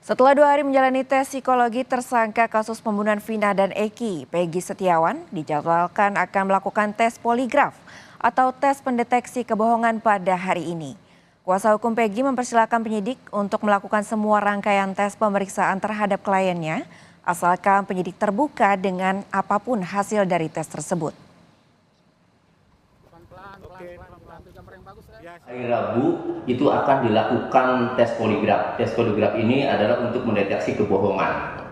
Setelah 2 hari menjalani tes psikologi, tersangka kasus pembunuhan Vina dan Eki, Peggy Setiawan, dijadwalkan akan melakukan tes poligraf atau tes pendeteksi kebohongan pada hari ini. Kuasa hukum Peggy mempersilahkan penyidik untuk melakukan semua rangkaian tes pemeriksaan terhadap kliennya, asalkan penyidik terbuka dengan apapun hasil dari tes tersebut. Hari Rabu itu akan dilakukan tes poligraf. Tes poligraf ini adalah untuk mendeteksi kebohongan.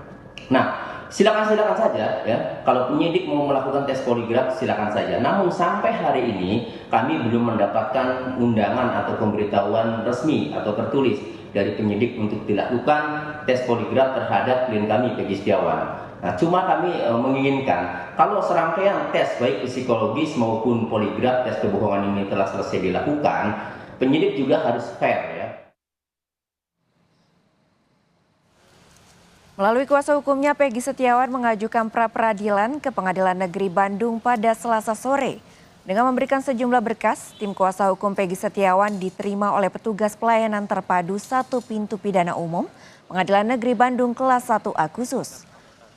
Nah, silakan saja ya. Kalau penyidik mau melakukan tes poligraf, silakan saja. Namun sampai hari ini kami belum mendapatkan undangan atau pemberitahuan resmi atau tertulis dari penyidik untuk dilakukan tes poligraf terhadap klien kami Peggy Setiawan. Nah, cuma kami menginginkan kalau serangkaian tes baik psikologis maupun poligraf tes kebohongan ini telah selesai dilakukan, penyidik juga harus fair ya. Melalui kuasa hukumnya, Peggy Setiawan mengajukan pra-peradilan ke Pengadilan Negeri Bandung pada Selasa sore. Dengan memberikan sejumlah berkas, tim kuasa hukum Peggy Setiawan diterima oleh petugas pelayanan terpadu 1 pintu pidana umum Pengadilan Negeri Bandung kelas 1A khusus.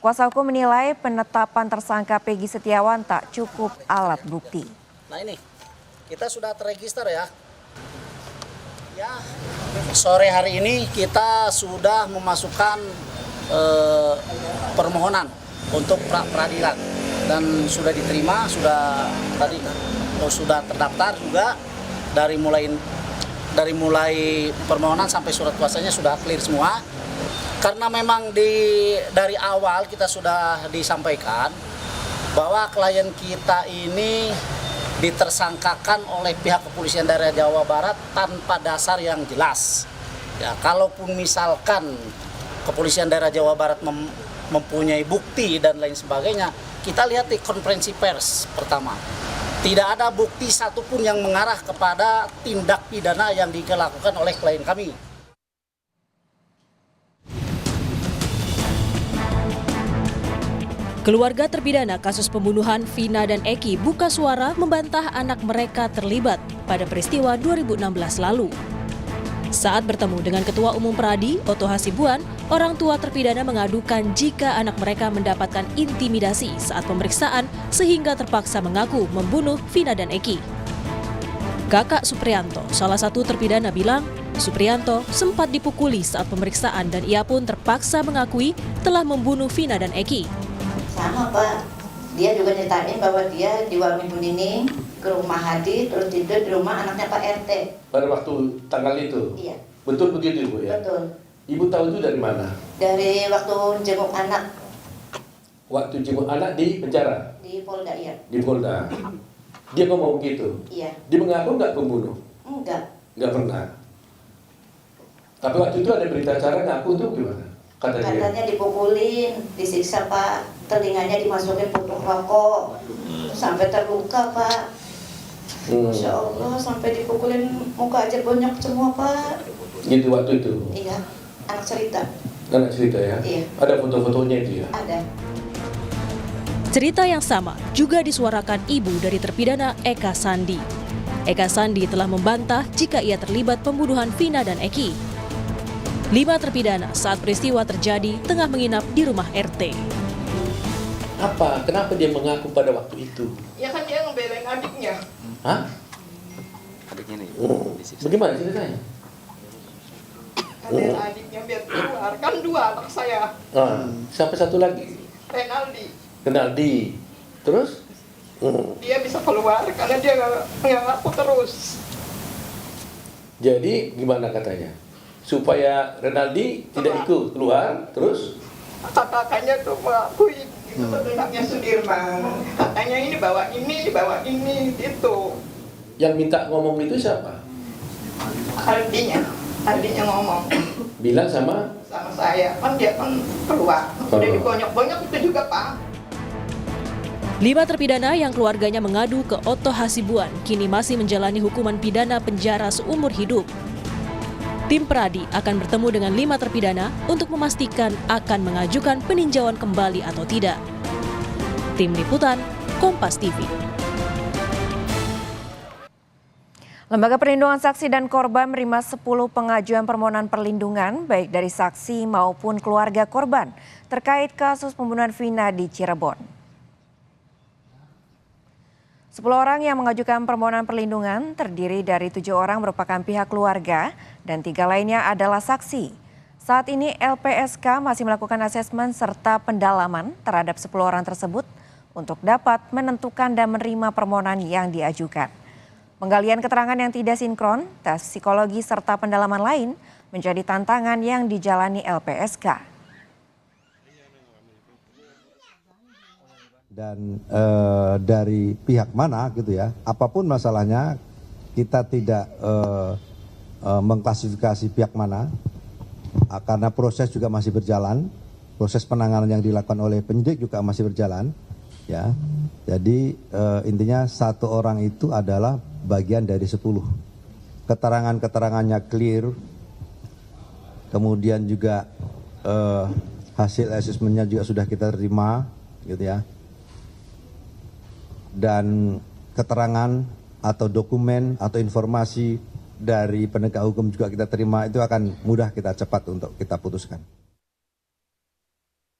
Kuasa hukum menilai penetapan tersangka Peggy Setiawan tak cukup alat bukti. Nah ini, kita sudah terregister ya. Sore hari ini kita sudah memasukkan permohonan untuk pra-peradilan dan sudah diterima, sudah terdaftar juga dari mulai permohonan sampai surat kuasanya sudah clear semua. Karena memang dari awal kita sudah disampaikan bahwa klien kita ini ditersangkakan oleh pihak kepolisian daerah Jawa Barat tanpa dasar yang jelas. Ya, kalaupun misalkan kepolisian daerah Jawa Barat mempunyai bukti dan lain sebagainya, kita lihat di konferensi pers pertama. Tidak ada bukti satupun yang mengarah kepada tindak pidana yang dilakukan oleh klien kami. Keluarga terpidana kasus pembunuhan Vina dan Eki buka suara membantah anak mereka terlibat pada peristiwa 2016 lalu. Saat bertemu dengan Ketua Umum Pradi, Otto Hasibuan, orang tua terpidana mengadukan jika anak mereka mendapatkan intimidasi saat pemeriksaan sehingga terpaksa mengaku membunuh Vina dan Eki. Kakak Suprianto, salah satu terpidana bilang, Suprianto sempat dipukuli saat pemeriksaan dan ia pun terpaksa mengakui telah membunuh Vina dan Eki. Sama Pak, dia juga nyetain bahwa dia di Minggu Nining ke rumah Hadi terus tidur di rumah anaknya Pak RT. Pada waktu tanggal itu? Iya. Betul begitu Ibu ya? Betul. Ibu tahu itu dari mana? Dari waktu jenguk anak. Waktu jenguk anak di penjara? Di Polda, iya. Di Polda. Dia ngomong begitu? Iya. Dia mengaku nggak pembunuh? Enggak. Nggak pernah. Tapi waktu itu ada berita acara ngaku itu gimana? Katanya dipukulin, disiksa Pak, telinganya dimasukin puntung rokok, sampai terluka Pak. Masya Allah, sampai dipukulin muka aja bonyok semua Pak. Gitu waktu itu? Iya, anak cerita. Anak cerita ya? Iya. Ada foto-fotonya itu ya? Ada. Cerita yang sama juga disuarakan ibu dari terpidana Eka Sandi. Eka Sandi telah membantah jika ia terlibat pembunuhan Vina dan Eki. 5 terpidana saat peristiwa terjadi tengah menginap di rumah RT. Apa? Kenapa dia mengaku pada waktu itu? Ya kan dia ngebelain adiknya. Hah? Adiknya nih. Bagaimana ceritanya? Ngebelain adiknya biar keluar. Kan 2 anak saya. Sampai satu lagi? Renaldi. Terus? Dia bisa keluar karena dia nggak ngaku terus. Jadi gimana katanya? Supaya Renaldi tidak ikut keluar, terus? Kakaknya tuh mengakui gitu, anaknya Sudirman. Katanya ini bawa ini, gitu. Yang minta ngomong itu siapa? Aldinya ngomong. Bilang sama saya, kan dia kan keluar. Udah dibonyok-bonyok itu juga Pak. 5 terpidana yang keluarganya mengadu ke Otto Hasibuan kini masih menjalani hukuman pidana penjara seumur hidup. Tim Pradi akan bertemu dengan 5 terpidana untuk memastikan akan mengajukan peninjauan kembali atau tidak. Tim Liputan, Kompas TV. Lembaga Perlindungan Saksi dan Korban menerima 10 pengajuan permohonan perlindungan baik dari saksi maupun keluarga korban terkait kasus pembunuhan Vina di Cirebon. 10 orang yang mengajukan permohonan perlindungan terdiri dari 7 orang merupakan pihak keluarga dan 3 lainnya adalah saksi. Saat ini LPSK masih melakukan asesmen serta pendalaman terhadap 10 orang tersebut untuk dapat menentukan dan menerima permohonan yang diajukan. Penggalian keterangan yang tidak sinkron, tes psikologi serta pendalaman lain menjadi tantangan yang dijalani LPSK. Dan dari pihak mana gitu ya, apapun masalahnya kita tidak mengklasifikasi pihak mana, karena proses juga masih berjalan, proses penanganan yang dilakukan oleh penyidik juga masih berjalan, ya. Jadi intinya 1 orang itu adalah bagian dari 10. Keterangannya clear, kemudian juga hasil asesmennya juga sudah kita terima, gitu ya. Dan keterangan atau dokumen atau informasi dari penegak hukum juga kita terima, itu akan mudah kita cepat untuk kita putuskan.